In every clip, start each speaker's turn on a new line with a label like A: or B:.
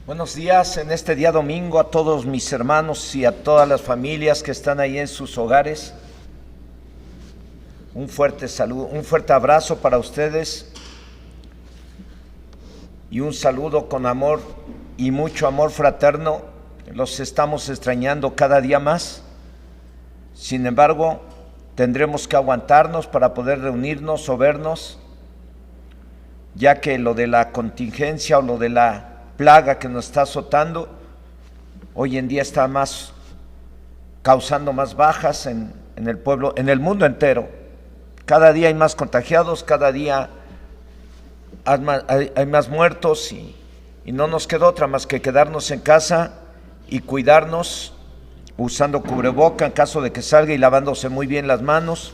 A: Buenos días en este día domingo a todos mis hermanos y a todas las familias que están ahí en sus hogares. Un fuerte saludo, un fuerte abrazo para ustedes y un saludo con amor y mucho amor fraterno. Los estamos extrañando cada día más. Sin embargo, tendremos que aguantarnos para poder reunirnos o vernos, ya que lo de la contingencia o lo de la plaga que nos está azotando hoy en día está causando más bajas en el pueblo, en el mundo entero. Cada día hay más contagiados, cada día hay más muertos y no nos queda otra más que quedarnos en casa y cuidarnos usando cubreboca en caso de que salga y lavándose muy bien las manos,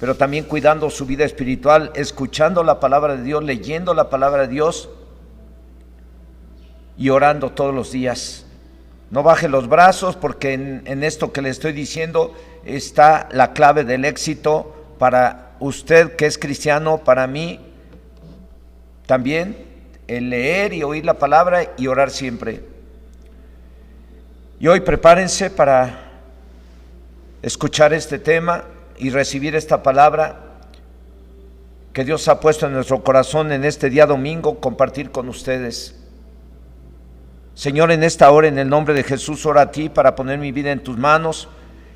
A: pero también cuidando su vida espiritual, escuchando la palabra de Dios, leyendo la palabra de Dios y orando todos los días. No baje los brazos, porque en esto que le estoy diciendo está la clave del éxito para usted que es cristiano, para mí también, el leer y oír la palabra y orar siempre. Y hoy prepárense para escuchar este tema y recibir esta palabra que Dios ha puesto en nuestro corazón en este día domingo, compartir con ustedes. Señor, en esta hora, en el nombre de Jesús, oro a ti para poner mi vida en tus manos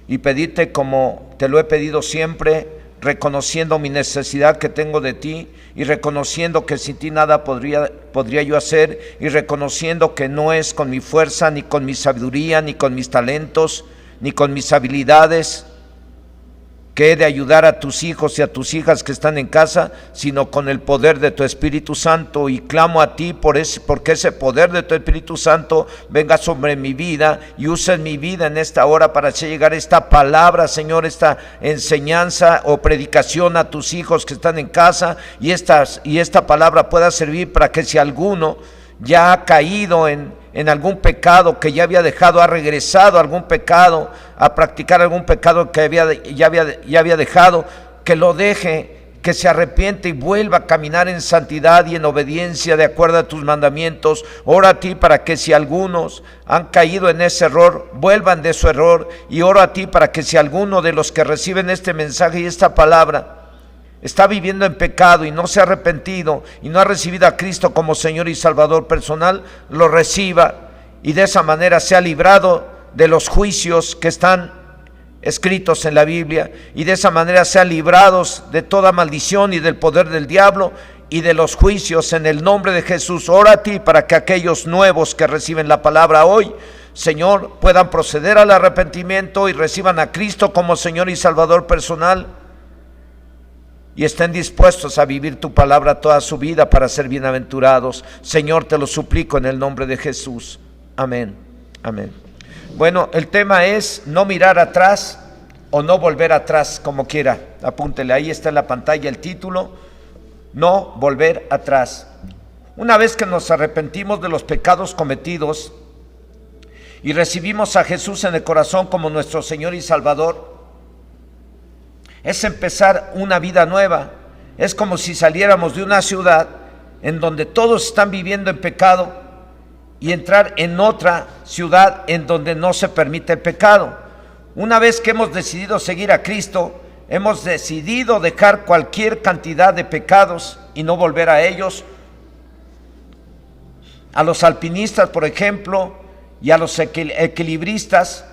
A: y pedirte como te lo he pedido siempre, reconociendo mi necesidad que tengo de ti y reconociendo que sin ti nada podría yo hacer, y reconociendo que no es con mi fuerza, ni con mi sabiduría, ni con mis talentos, ni con mis habilidades que he de ayudar a tus hijos y a tus hijas que están en casa, sino con el poder de tu Espíritu Santo. Y clamo a ti porque ese poder de tu Espíritu Santo venga sobre mi vida y uses mi vida en esta hora para hacer llegar esta palabra, Señor, esta enseñanza o predicación a tus hijos que están en casa, y esta palabra pueda servir para que si alguno ya ha caído en algún pecado que ya había dejado, ha regresado a algún pecado, a practicar algún pecado que ya había dejado, que lo deje, que se arrepiente y vuelva a caminar en santidad y en obediencia de acuerdo a tus mandamientos. Oro a ti para que si algunos han caído en ese error, vuelvan de su error, y oro a ti para que si alguno de los que reciben este mensaje y esta palabra está viviendo en pecado y no se ha arrepentido y no ha recibido a Cristo como Señor y Salvador personal, lo reciba y de esa manera sea librado de los juicios que están escritos en la Biblia, y de esa manera sean librados de toda maldición y del poder del diablo y de los juicios en el nombre de Jesús. Ora a ti para que aquellos nuevos que reciben la palabra hoy, Señor, puedan proceder al arrepentimiento y reciban a Cristo como Señor y Salvador personal, y estén dispuestos a vivir tu palabra toda su vida para ser bienaventurados. Señor, te lo suplico en el nombre de Jesús. Amén. Amén. Bueno, el tema es no mirar atrás o no volver atrás, como quiera. Apúntele, ahí está en la pantalla el título: no volver atrás. Una vez que nos arrepentimos de los pecados cometidos y recibimos a Jesús en el corazón como nuestro Señor y Salvador, es empezar una vida nueva. Es como si saliéramos de una ciudad en donde todos están viviendo en pecado y entrar en otra ciudad en donde no se permite el pecado. Una vez que hemos decidido seguir a Cristo, hemos decidido dejar cualquier cantidad de pecados y no volver a ellos. A los alpinistas, por ejemplo, y a los equilibristas,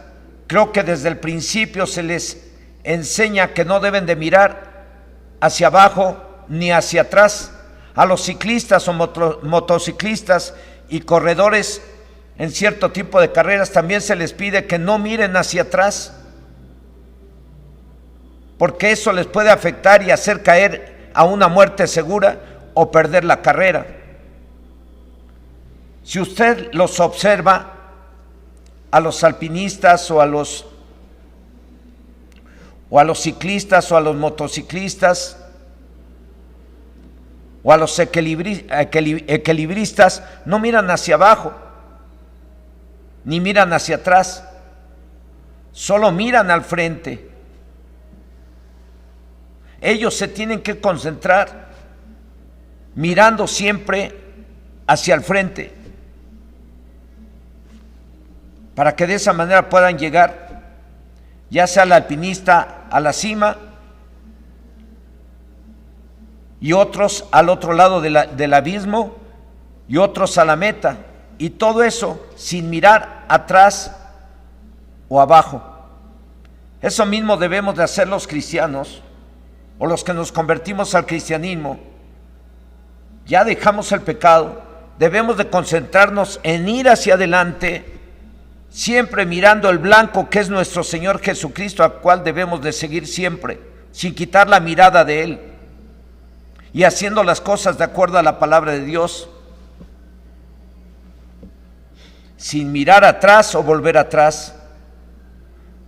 A: creo que desde el principio se les enseña que no deben de mirar hacia abajo ni hacia atrás. A los ciclistas o motociclistas y corredores en cierto tipo de carreras también se les pide que no miren hacia atrás, porque eso les puede afectar y hacer caer a una muerte segura o perder la carrera. Si usted los observa, a los alpinistas o a los ciclistas o a los motociclistas o a los equilibristas, no miran hacia abajo ni miran hacia atrás, solo miran al frente. Ellos se tienen que concentrar mirando siempre hacia el frente. para que de esa manera puedan llegar, ya sea el alpinista a la cima y otros al otro lado del abismo y otros a la meta, y todo eso sin mirar atrás o abajo. Eso mismo debemos de hacer los cristianos, o los que nos convertimos al cristianismo. Ya dejamos el pecado, debemos de concentrarnos en ir hacia adelante, siempre mirando el blanco que es nuestro Señor Jesucristo, al cual debemos de seguir siempre, sin quitar la mirada de Él, y haciendo las cosas de acuerdo a la palabra de Dios, sin mirar atrás o volver atrás.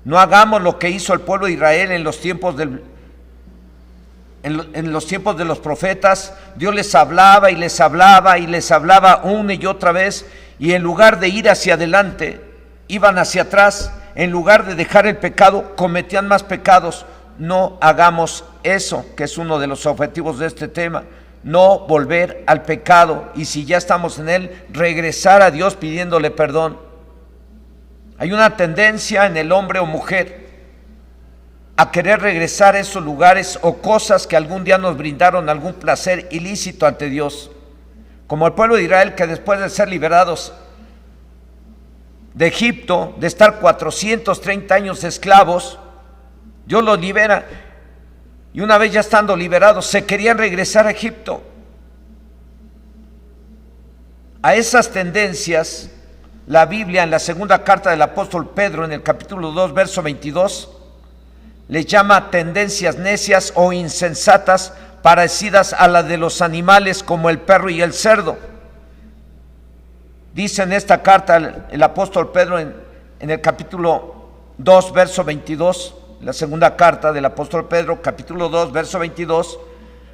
A: No hagamos lo que hizo el pueblo de Israel en los tiempos en los tiempos de los profetas. Dios les hablaba y les hablaba y les hablaba una y otra vez, y en lugar de ir hacia adelante, iban hacia atrás. En lugar de dejar el pecado, cometían más pecados. No hagamos eso, que es uno de los objetivos de este tema. No volver al pecado, y si ya estamos en él, regresar a Dios pidiéndole perdón. Hay una tendencia en el hombre o mujer a querer regresar a esos lugares o cosas que algún día nos brindaron algún placer ilícito ante Dios, como el pueblo de Israel, que después de ser liberados de Egipto, de estar 430 años esclavos, Dios los libera, y una vez ya estando liberados, se querían regresar a Egipto. A esas tendencias, la Biblia en la segunda carta del apóstol Pedro, en el capítulo 2, verso 22, les llama tendencias necias o insensatas, parecidas a las de los animales como el perro y el cerdo. Dice en esta carta el apóstol Pedro en el capítulo 2, verso 22, la segunda carta del apóstol Pedro, capítulo 2, verso 22,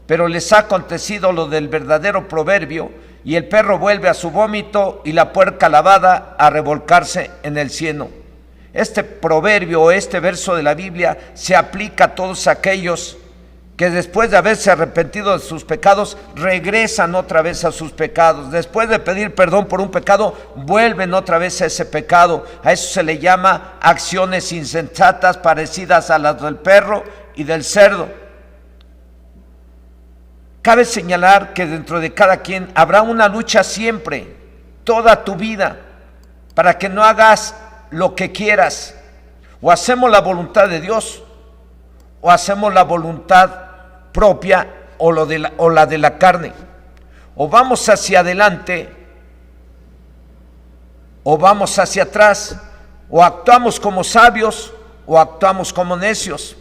A: pero les ha acontecido lo del verdadero proverbio, y el perro vuelve a su vómito y la puerca lavada a revolcarse en el cieno. Este proverbio o este verso de la Biblia se aplica a todos aquellos que después de haberse arrepentido de sus pecados, regresan otra vez a sus pecados. Después de pedir perdón por un pecado, vuelven otra vez a ese pecado. A eso se le llama acciones insensatas, parecidas a las del perro y del cerdo. Cabe señalar que dentro de cada quien habrá una lucha siempre, toda tu vida, para que no hagas lo que quieras. O hacemos la voluntad de Dios, o hacemos la voluntad propia o la de la carne. O vamos hacia adelante o vamos hacia atrás. O actuamos como sabios o actuamos como necios.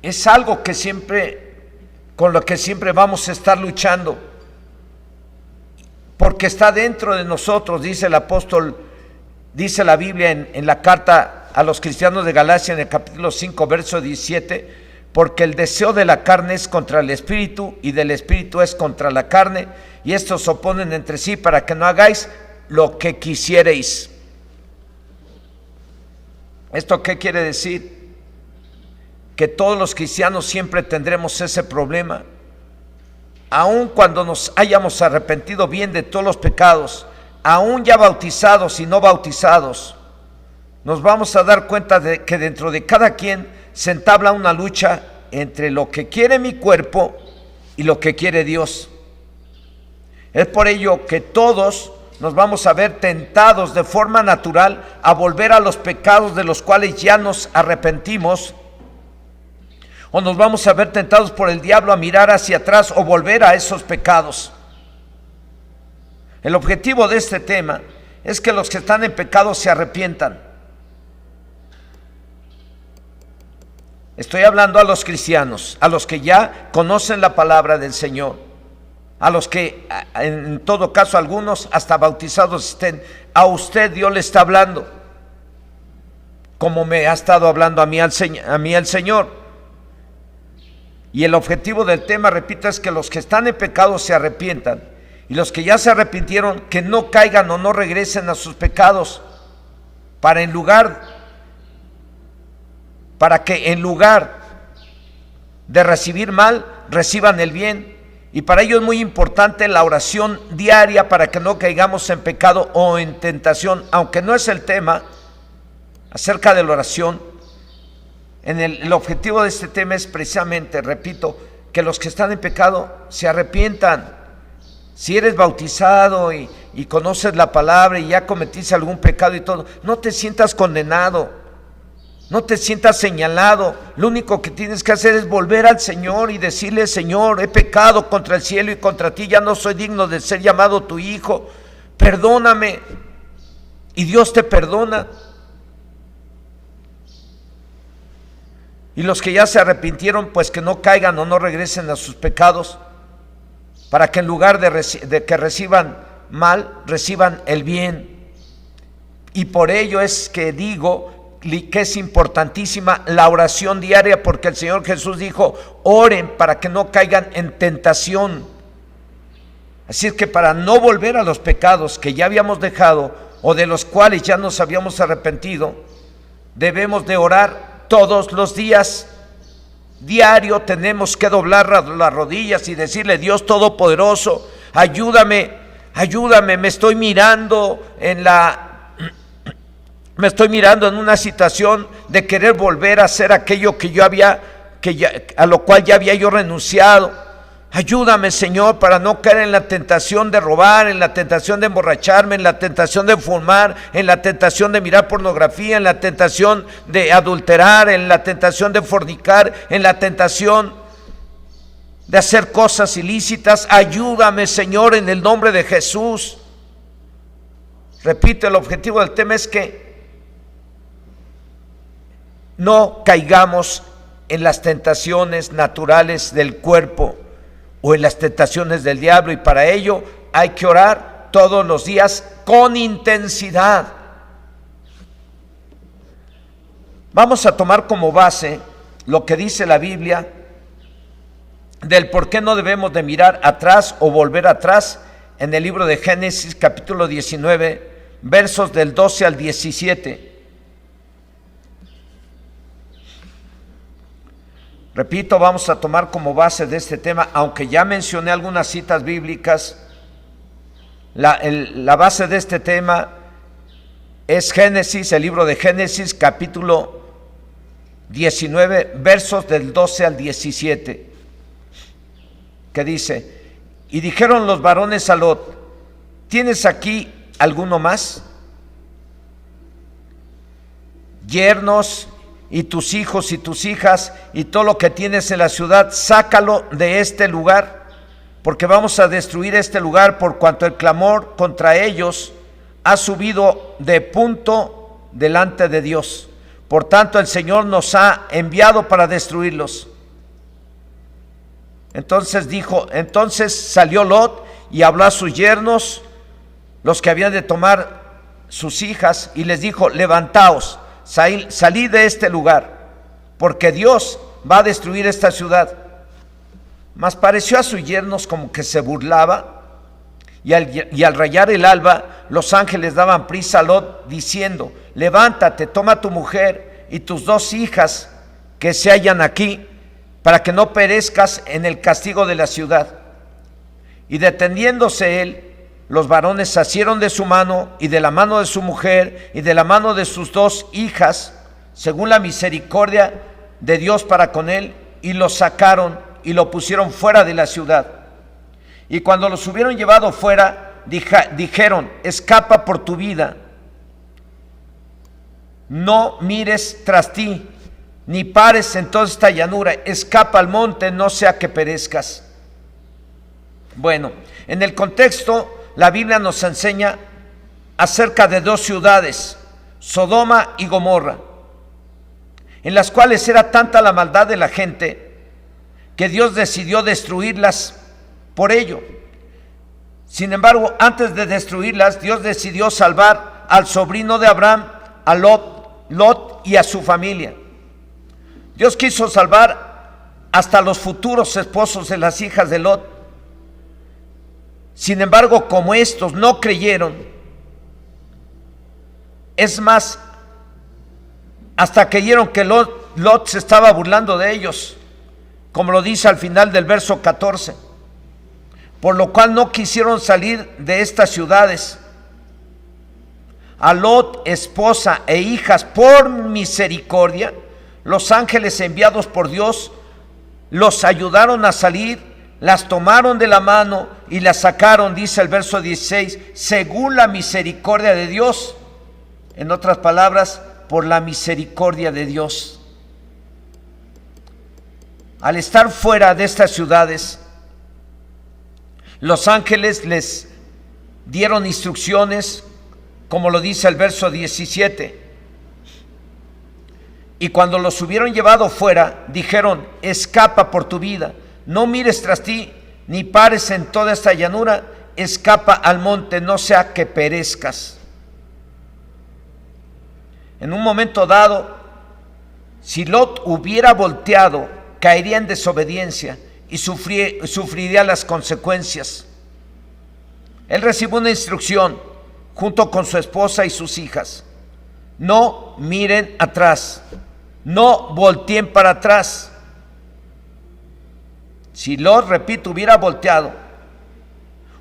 A: Es algo que con lo que siempre vamos a estar luchando, porque está dentro de nosotros. Dice el apóstol, dice la Biblia en la carta a los cristianos de Galacia, en el capítulo 5, verso 17, porque el deseo de la carne es contra el espíritu, y del espíritu es contra la carne, y estos se oponen entre sí para que no hagáis lo que quisierais. ¿Esto qué quiere decir? Que todos los cristianos siempre tendremos ese problema. Aun cuando nos hayamos arrepentido bien de todos los pecados, aún ya bautizados y no bautizados, nos vamos a dar cuenta de que dentro de cada quien se entabla una lucha entre lo que quiere mi cuerpo y lo que quiere Dios. Es por ello que todos nos vamos a ver tentados de forma natural a volver a los pecados de los cuales ya nos arrepentimos, o nos vamos a ver tentados por el diablo a mirar hacia atrás o volver a esos pecados. El objetivo de este tema es que los que están en pecado se arrepientan. Estoy hablando a los cristianos, a los que ya conocen la palabra del Señor, a los que en todo caso algunos hasta bautizados estén. A usted Dios le está hablando, como me ha estado hablando a mí el Señor. Y el objetivo del tema, repito, es que los que están en pecado se arrepientan, y los que ya se arrepintieron, que no caigan o no regresen a sus pecados, para que en lugar de recibir mal, reciban el bien, Y para ello es muy importante la oración diaria para que no caigamos en pecado o en tentación, aunque no es el tema acerca de la oración. El objetivo de este tema es precisamente, repito, que los que están en pecado se arrepientan. Si eres bautizado y conoces la palabra y ya cometiste algún pecado y todo, no te sientas condenado. No te sientas señalado. Lo único que tienes que hacer es volver al Señor y decirle: Señor, he pecado contra el cielo y contra ti, ya no soy digno de ser llamado tu hijo, perdóname. Y Dios te perdona. Y los que ya se arrepintieron, pues que no caigan o no regresen a sus pecados, para que en lugar de que reciban mal, reciban el bien. Y por ello es que digo que es importantísima la oración diaria, porque el Señor Jesús dijo: oren para que no caigan en tentación. Así es que para no volver a los pecados que ya habíamos dejado o de los cuales ya nos habíamos arrepentido, debemos de orar todos los días. Diario tenemos que doblar las rodillas y decirle: Dios Todopoderoso, ayúdame, me estoy mirando en una situación de querer volver a hacer aquello a lo cual ya había yo renunciado. Ayúdame, Señor, para no caer en la tentación de robar, en la tentación de emborracharme, en la tentación de fumar, en la tentación de mirar pornografía, en la tentación de adulterar, en la tentación de fornicar, en la tentación de hacer cosas ilícitas. Ayúdame, Señor, en el nombre de Jesús. Repito, el objetivo del tema es que no caigamos en las tentaciones naturales del cuerpo o en las tentaciones del diablo, y para ello hay que orar todos los días con intensidad. Vamos a tomar como base lo que dice la Biblia del por qué no debemos de mirar atrás o volver atrás en el libro de Génesis capítulo 19, versos del 12 al 17. Repito, vamos a tomar como base de este tema, aunque ya mencioné algunas citas bíblicas, la base de este tema es Génesis, el libro de Génesis, capítulo 19, versos del 12 al 17, que dice: y dijeron los varones a Lot: ¿tienes aquí alguno más? Yernos y tus hijos y tus hijas y todo lo que tienes en la ciudad, sácalo de este lugar, porque vamos a destruir este lugar, por cuanto el clamor contra ellos ha subido de punto delante de Dios. Por tanto, el Señor nos ha enviado para destruirlos. Entonces salió Lot y habló a sus yernos, los que habían de tomar sus hijas, y les dijo: levantaos, salid de este lugar, porque Dios va a destruir esta ciudad. Mas pareció a sus yernos como que se burlaba, y al rayar el alba, los ángeles daban prisa a Lot, diciendo: levántate, toma tu mujer y tus 2 hijas que se hallan aquí, para que no perezcas en el castigo de la ciudad. Y deteniéndose él, los varones asieron de su mano y de la mano de su mujer y de la mano de sus 2 hijas, según la misericordia de Dios para con él, y lo sacaron y lo pusieron fuera de la ciudad. Y cuando los hubieron llevado fuera, dijeron: escapa por tu vida, no mires tras ti, ni pares en toda esta llanura, escapa al monte, no sea que perezcas. Bueno, en el contexto, la Biblia nos enseña acerca de 2 ciudades, Sodoma y Gomorra, en las cuales era tanta la maldad de la gente que Dios decidió destruirlas por ello. Sin embargo, antes de destruirlas, Dios decidió salvar al sobrino de Abraham, a Lot y a su familia. Dios quiso salvar hasta los futuros esposos de las hijas de Lot. Sin embargo, como estos no creyeron, es más, hasta creyeron que Lot se estaba burlando de ellos, como lo dice al final del verso 14. por lo cual no quisieron salir de estas ciudades. A Lot, esposa e hijas, por misericordia, los ángeles enviados por Dios los ayudaron a salir, las tomaron de la mano y las sacaron, dice el verso 16, según la misericordia de Dios. En otras palabras, por la misericordia de Dios. Al estar fuera de estas ciudades, los ángeles les dieron instrucciones, como lo dice el verso 17. Y cuando los hubieron llevado fuera, dijeron: escapa por tu vida, no mires tras ti, ni pares en toda esta llanura, escapa al monte, no sea que perezcas. En un momento dado, si Lot hubiera volteado, caería en desobediencia y sufriría las consecuencias. Él recibió una instrucción junto con su esposa y sus hijas: no miren atrás, no volteen para atrás. Si Lot, repito, hubiera volteado,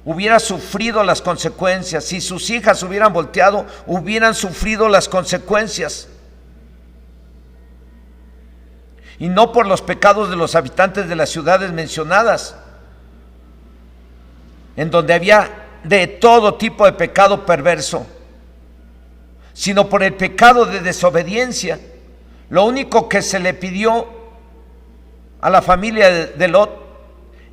A: hubiera sufrido las consecuencias. Si sus hijas hubieran volteado, hubieran sufrido las consecuencias. Y no por los pecados de los habitantes de las ciudades mencionadas, en donde había de todo tipo de pecado perverso, sino por el pecado de desobediencia. Lo único que se le pidió a la familia de Lot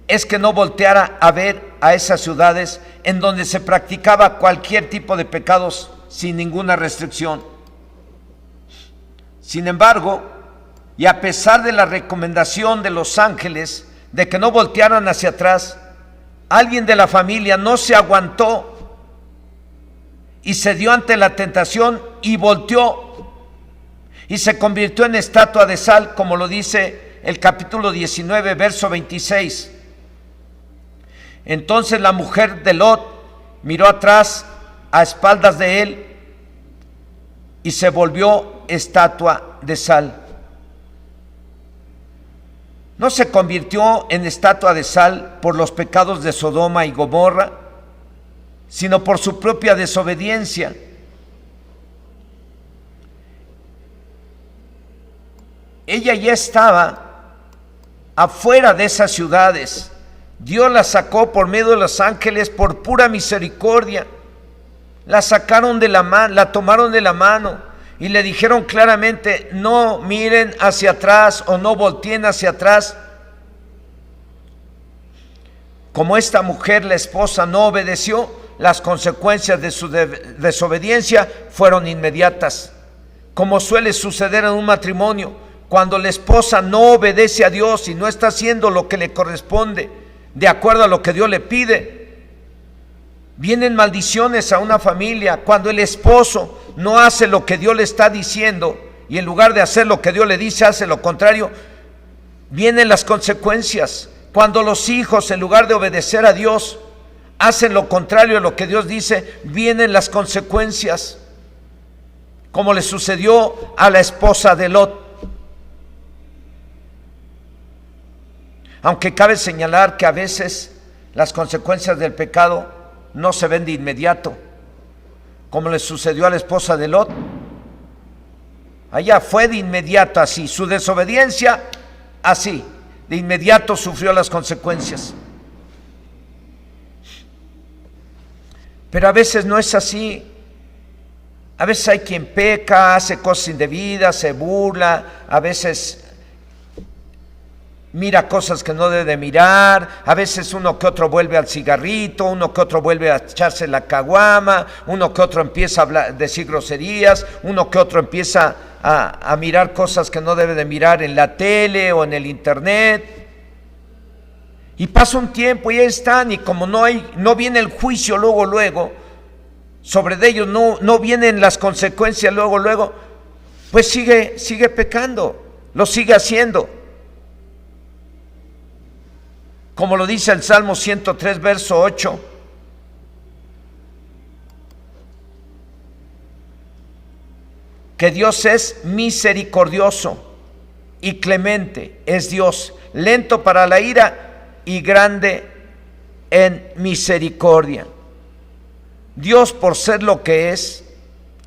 A: es que no volteara a ver a esas ciudades en donde se practicaba cualquier tipo de pecados sin ninguna restricción. Sin embargo, y a pesar de la recomendación de los ángeles de que no voltearan hacia atrás, alguien de la familia no se aguantó y se dio ante la tentación y volteó y se convirtió en estatua de sal, como lo dice el capítulo 19, verso 26. Entonces la mujer de Lot miró atrás a espaldas de él y se volvió estatua de sal. No se convirtió en estatua de sal por los pecados de Sodoma y Gomorra, sino por su propia desobediencia. Ella ya estaba afuera de esas ciudades. Dios la sacó por medio de los ángeles por pura misericordia. La sacaron de la mano, la tomaron de la mano y le dijeron claramente: no miren hacia atrás o no volteen hacia atrás. Como esta mujer, la esposa, no obedeció, las consecuencias de su desobediencia fueron inmediatas. Como suele suceder en un matrimonio, cuando la esposa no obedece a Dios y no está haciendo lo que le corresponde de acuerdo a lo que Dios le pide, vienen maldiciones a una familia. Cuando el esposo no hace lo que Dios le está diciendo y en lugar de hacer lo que Dios le dice hace lo contrario, vienen las consecuencias. Cuando los hijos, en lugar de obedecer a Dios, hacen lo contrario a lo que Dios dice, vienen las consecuencias, como le sucedió a la esposa de Lot. Aunque cabe señalar que a veces las consecuencias del pecado no se ven de inmediato, como le sucedió a la esposa de Lot. Allá fue de inmediato así, su desobediencia así, de inmediato sufrió las consecuencias. Pero a veces no es así. A veces hay quien peca, hace cosas indebidas, se burla, a veces mira cosas que no debe de mirar, a veces uno que otro vuelve al cigarrito, uno que otro vuelve a echarse la caguama, uno que otro empieza a hablar, decir groserías, uno que otro empieza a mirar cosas que no debe de mirar en la tele o en el internet. Y pasa un tiempo y ahí están, y como no viene el juicio luego, sobre de ellos no vienen las consecuencias luego, pues sigue pecando, lo sigue haciendo. Como lo dice el Salmo 103, verso 8. Que Dios es misericordioso y clemente, es Dios, lento para la ira y grande en misericordia. Dios, por ser lo que es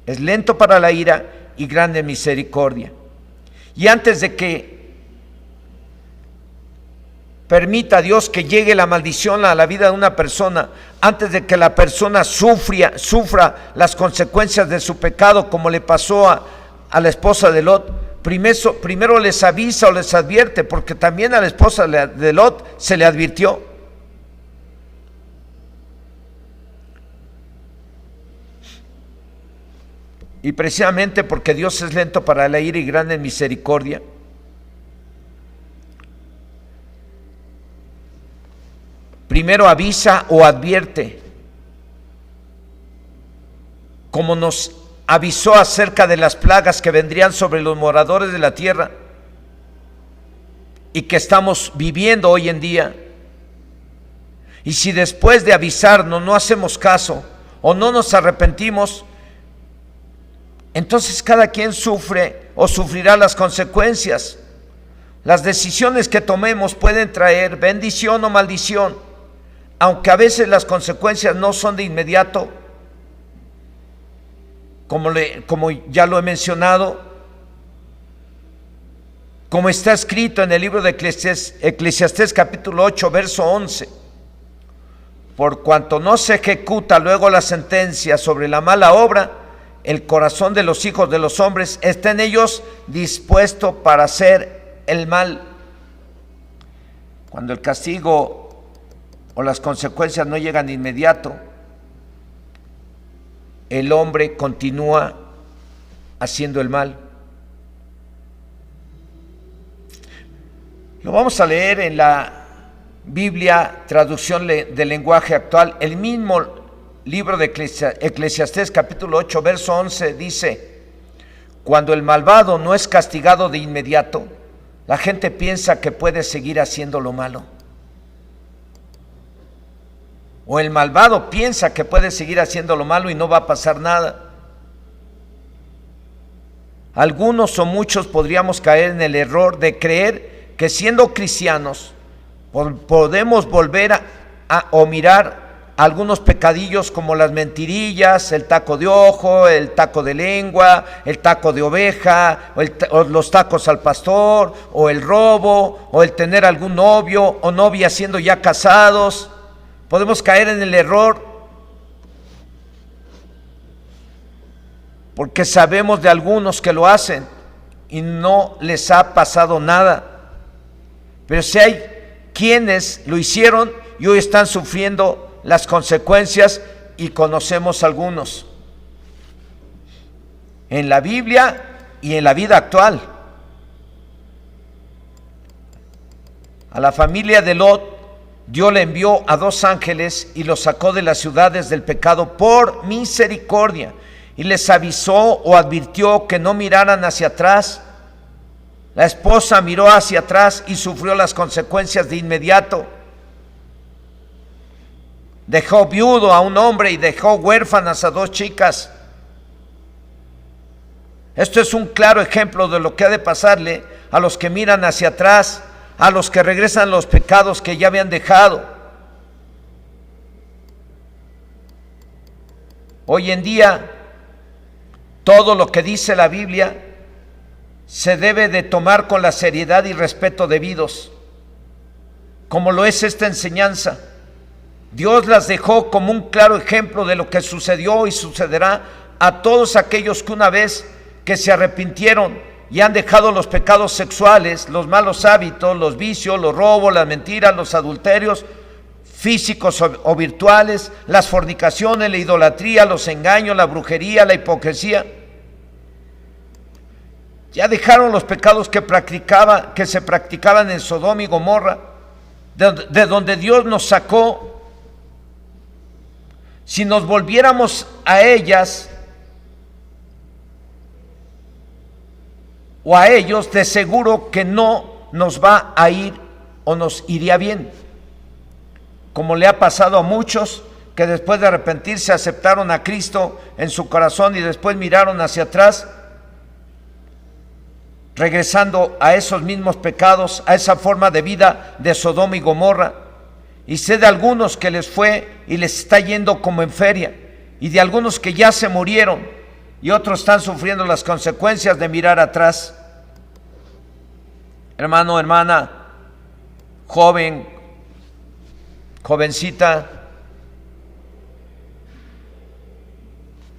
A: lento para la ira y grande en misericordia. Y antes de que permita a Dios que llegue la maldición a la vida de una persona, antes de que la persona sufra las consecuencias de su pecado, como le pasó a la esposa de Lot, primero les avisa o les advierte, porque también a la esposa de Lot se le advirtió. Y precisamente porque Dios es lento para la ira y grande en misericordia, primero avisa o advierte, como nos avisó acerca de las plagas que vendrían sobre los moradores de la tierra y que estamos viviendo hoy en día. Y si después de avisarnos no hacemos caso o no nos arrepentimos, entonces cada quien sufre o sufrirá las consecuencias. Las decisiones que tomemos pueden traer bendición o maldición, aunque a veces las consecuencias no son de inmediato, como ya lo he mencionado, como está escrito en el libro de Eclesiastés capítulo 8, verso 11. Por cuanto no se ejecuta luego la sentencia sobre la mala obra, el corazón de los hijos de los hombres está en ellos dispuesto para hacer el mal. Cuando el castigo o las consecuencias no llegan de inmediato, el hombre continúa haciendo el mal. Lo vamos a leer en la Biblia, traducción del lenguaje actual. El mismo libro de Eclesiastés capítulo 8, verso 11 dice: cuando el malvado no es castigado de inmediato, la gente piensa que puede seguir haciendo lo malo. O el malvado piensa que puede seguir haciendo lo malo y no va a pasar nada. Algunos o muchos podríamos caer en el error de creer que siendo cristianos podemos volver o mirar algunos pecadillos como las mentirillas, el taco de ojo, el taco de lengua, el taco de oveja, o los tacos al pastor, o el robo, o el tener algún novio o novia siendo ya casados. Podemos caer en el error porque sabemos de algunos que lo hacen y no les ha pasado nada. Pero si hay quienes lo hicieron y hoy están sufriendo las consecuencias, y conocemos algunos en la Biblia y en la vida actual. A la familia de Lot, Dios le envió a 2 ángeles y los sacó de las ciudades del pecado por misericordia, y les avisó o advirtió que no miraran hacia atrás. La esposa miró hacia atrás y sufrió las consecuencias de inmediato. Dejó viudo a un hombre y dejó huérfanas a 2 chicas. Esto es un claro ejemplo de lo que ha de pasarle a los que miran hacia atrás, a los que regresan los pecados que ya habían dejado. Hoy en día, todo lo que dice la Biblia se debe de tomar con la seriedad y respeto debidos, como lo es esta enseñanza. Dios las dejó como un claro ejemplo de lo que sucedió y sucederá a todos aquellos que una vez que se arrepintieron y han dejado los pecados sexuales, los malos hábitos, los vicios, los robos, las mentiras, los adulterios físicos o virtuales, las fornicaciones, la idolatría, los engaños, la brujería, la hipocresía. Ya dejaron los pecados que se practicaban en Sodoma y Gomorra, de donde Dios nos sacó. Si nos volviéramos a ellas o a ellos, de seguro que no nos va a ir o nos iría bien, como le ha pasado a muchos que después de arrepentirse aceptaron a Cristo en su corazón y después miraron hacia atrás, regresando a esos mismos pecados, a esa forma de vida de Sodoma y Gomorra, Y sé de algunos que les fue y les está yendo como en feria, y de algunos que ya se murieron, y otros están sufriendo las consecuencias de mirar atrás. Hermano, hermana, joven, jovencita,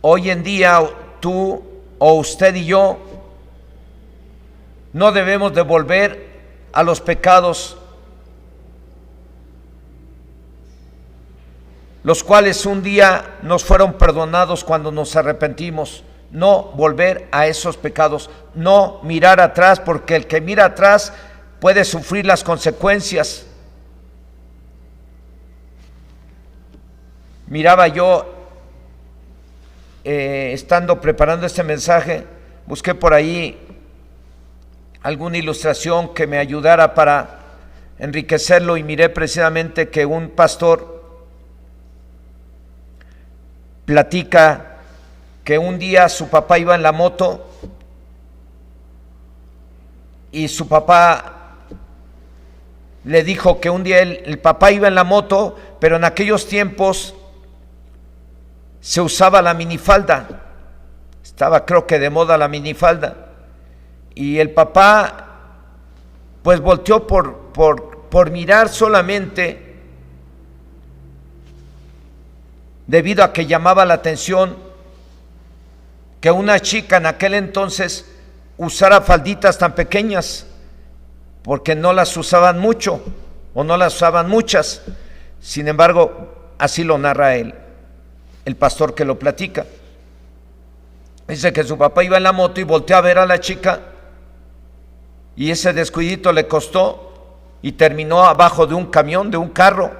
A: hoy en día tú o usted y yo no debemos de volver a los pecados los cuales un día nos fueron perdonados cuando nos arrepentimos. No volver a esos pecados, no mirar atrás, porque el que mira atrás puede sufrir las consecuencias. Miraba yo, estando preparando este mensaje, busqué por ahí alguna ilustración que me ayudara para enriquecerlo, y miré precisamente que un pastor platica que un día su papá iba en la moto y su papá le dijo que un día el papá iba en la moto, pero en aquellos tiempos se usaba la minifalda, estaba creo que de moda la minifalda, y el papá pues volteó por mirar solamente, debido a que llamaba la atención que una chica en aquel entonces usara falditas tan pequeñas, porque no las usaban mucho o no las usaban muchas. Sin embargo, así lo narra el pastor que lo platica. Dice que su papá iba en la moto y volteó a ver a la chica, y ese descuidito le costó y terminó abajo de un camión, de un carro.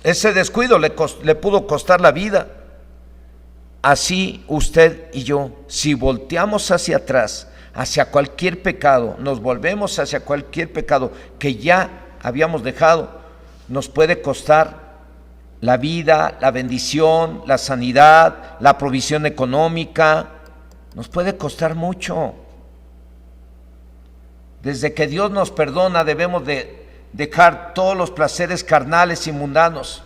A: Ese descuido le pudo costar la vida. Así usted y yo, si volteamos hacia atrás, hacia cualquier pecado, nos volvemos hacia cualquier pecado que ya habíamos dejado, nos puede costar la vida, la bendición, la sanidad, la provisión económica, nos puede costar mucho. Desde que Dios nos perdona, debemos de dejar todos los placeres carnales y mundanos.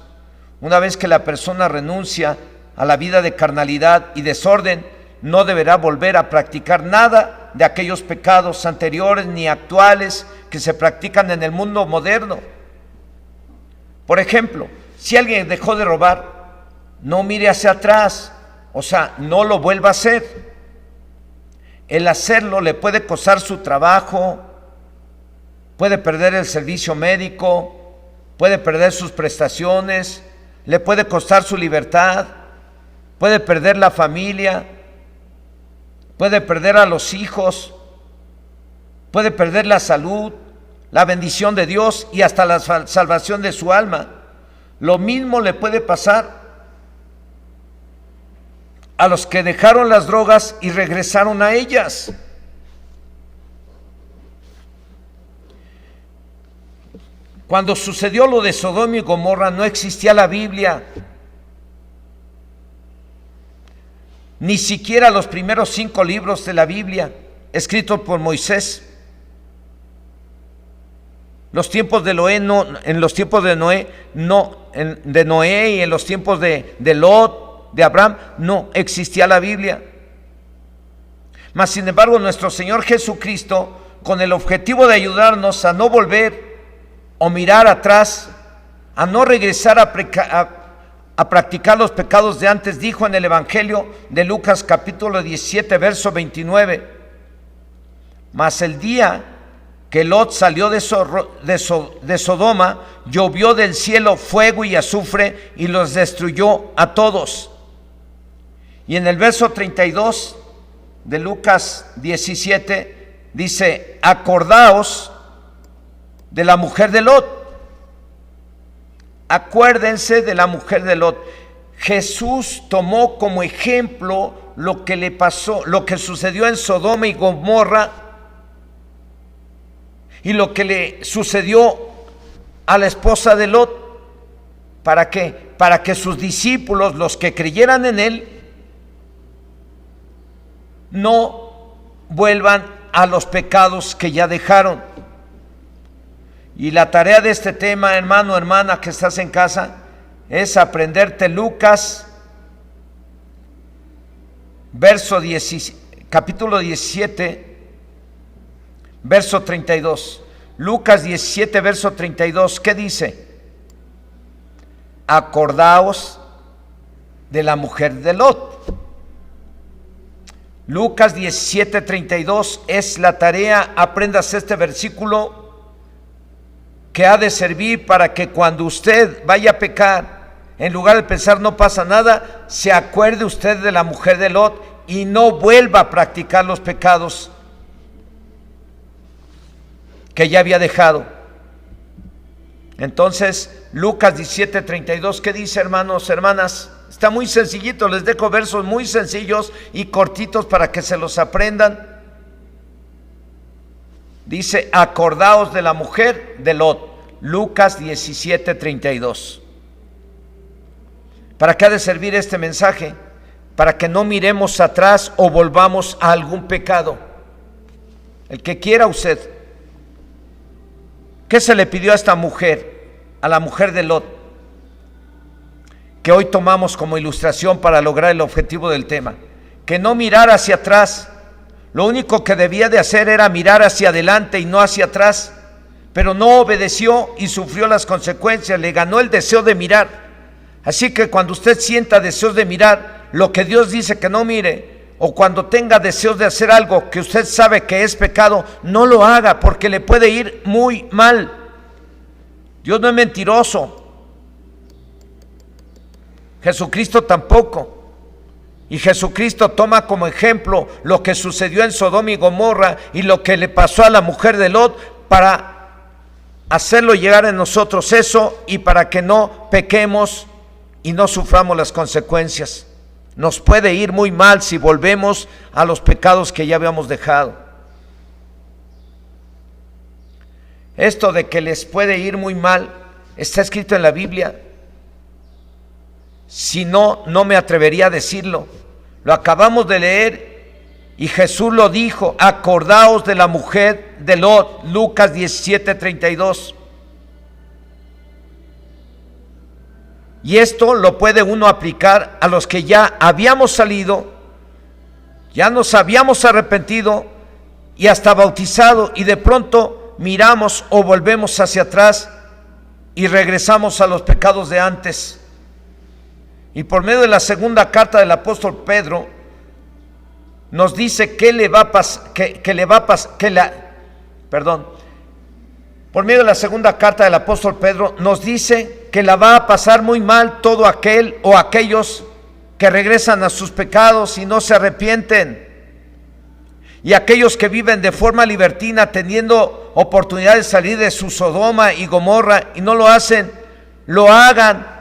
A: Una vez que la persona renuncia a la vida de carnalidad y desorden, no deberá volver a practicar nada de aquellos pecados anteriores ni actuales que se practican en el mundo moderno. Por ejemplo, si alguien dejó de robar, no mire hacia atrás, o sea, no lo vuelva a hacer. El hacerlo le puede costar su trabajo, puede perder el servicio médico, puede perder sus prestaciones, le puede costar su libertad, puede perder la familia, puede perder a los hijos, puede perder la salud, la bendición de Dios y hasta la salvación de su alma. Lo mismo le puede pasar a los que dejaron las drogas y regresaron a ellas. Cuando sucedió lo de Sodoma y Gomorra, no existía la Biblia, ni siquiera los primeros 5 libros de la Biblia escritos por Moisés. Los tiempos de Noé en los tiempos de Noé de Noé y en los tiempos de Lot, de Abraham, no existía la Biblia. Mas sin embargo, nuestro Señor Jesucristo, con el objetivo de ayudarnos a no volver o mirar atrás, a no regresar a practicar los pecados de antes, dijo en el Evangelio de Lucas capítulo 17 verso 29: mas el día que Lot salió de Sodoma, llovió del cielo fuego y azufre y los destruyó a todos. Y en el verso 32 de Lucas 17 dice: acordaos de la mujer de Lot. Acuérdense de la mujer de Lot. Jesús tomó como ejemplo lo que le pasó, lo que sucedió en Sodoma y Gomorra y lo que le sucedió a la esposa de Lot. ¿Para qué? Para que sus discípulos, los que creyeran en él, no vuelvan a los pecados que ya dejaron. Y la tarea de este tema, hermano, hermana, que estás en casa, es aprenderte Lucas, capítulo 17, verso 32. Lucas 17, verso 32, ¿qué dice? Acordaos de la mujer de Lot. Lucas 17, 32 es la tarea. Aprendas este versículo que ha de servir para que cuando usted vaya a pecar, en lugar de pensar no pasa nada, se acuerde usted de la mujer de Lot y no vuelva a practicar los pecados que ya había dejado. Entonces, Lucas 17, 32, ¿qué dice, hermanos, hermanas? Está muy sencillito, les dejo versos muy sencillos y cortitos para que se los aprendan. Dice, acordaos de la mujer de Lot. Lucas 17, 32. ¿Para qué ha de servir este mensaje? Para que no miremos atrás o volvamos a algún pecado. El que quiera usted. ¿Qué se le pidió a esta mujer, a la mujer de Lot, que hoy tomamos como ilustración para lograr el objetivo del tema? Que no mirara hacia atrás. Lo único que debía de hacer era mirar hacia adelante y no hacia atrás, pero no obedeció y sufrió las consecuencias, le ganó el deseo de mirar. Así que cuando usted sienta deseos de mirar lo que Dios dice que no mire, o cuando tenga deseos de hacer algo que usted sabe que es pecado, no lo haga porque le puede ir muy mal. Dios no es mentiroso, Jesucristo tampoco. Y Jesucristo toma como ejemplo lo que sucedió en Sodoma y Gomorra y lo que le pasó a la mujer de Lot para hacerlo llegar en nosotros eso y para que no pequemos y no suframos las consecuencias. Nos puede ir muy mal si volvemos a los pecados que ya habíamos dejado. Esto de que les puede ir muy mal está escrito en la Biblia. Si no, no me atrevería a decirlo. Lo acabamos de leer y Jesús lo dijo. Acordaos de la mujer de Lot. Lucas 17, 32. Y esto lo puede uno aplicar a los que ya habíamos salido, ya nos habíamos arrepentido y hasta bautizado, y de pronto miramos o volvemos hacia atrás y regresamos a los pecados de antes. Y por medio de la segunda carta del apóstol Pedro nos dice que por medio de la segunda carta del apóstol Pedro nos dice que la va a pasar muy mal todo aquel o aquellos que regresan a sus pecados y no se arrepienten. Y aquellos que viven de forma libertina teniendo oportunidad de salir de su Sodoma y Gomorra y no lo hacen, lo hagan.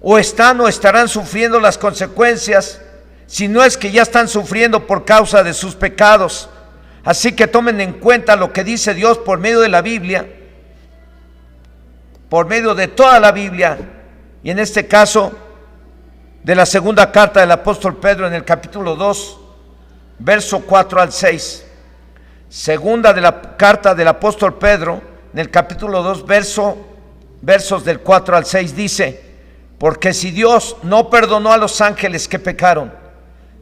A: O están o estarán sufriendo las consecuencias, si no es que ya están sufriendo por causa de sus pecados. Así que tomen en cuenta lo que dice Dios por medio de la Biblia, por medio de toda la Biblia, y en este caso de la segunda carta del apóstol Pedro en el capítulo 2, verso 4 al 6. Segunda de la carta del apóstol Pedro en el capítulo 2, versos del 4 al 6 dice: porque si Dios no perdonó a los ángeles que pecaron,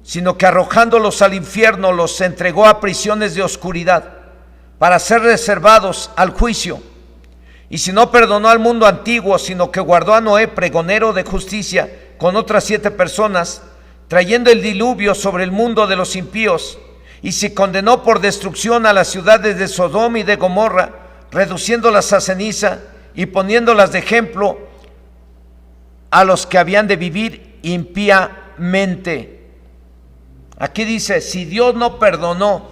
A: sino que arrojándolos al infierno los entregó a prisiones de oscuridad para ser reservados al juicio, y si no perdonó al mundo antiguo, sino que guardó a Noé, pregonero de justicia, con otras 7 personas, trayendo el diluvio sobre el mundo de los impíos, y si condenó por destrucción a las ciudades de Sodoma y de Gomorra, reduciéndolas a ceniza y poniéndolas de ejemplo a los que habían de vivir impíamente. Aquí dice, si Dios no perdonó,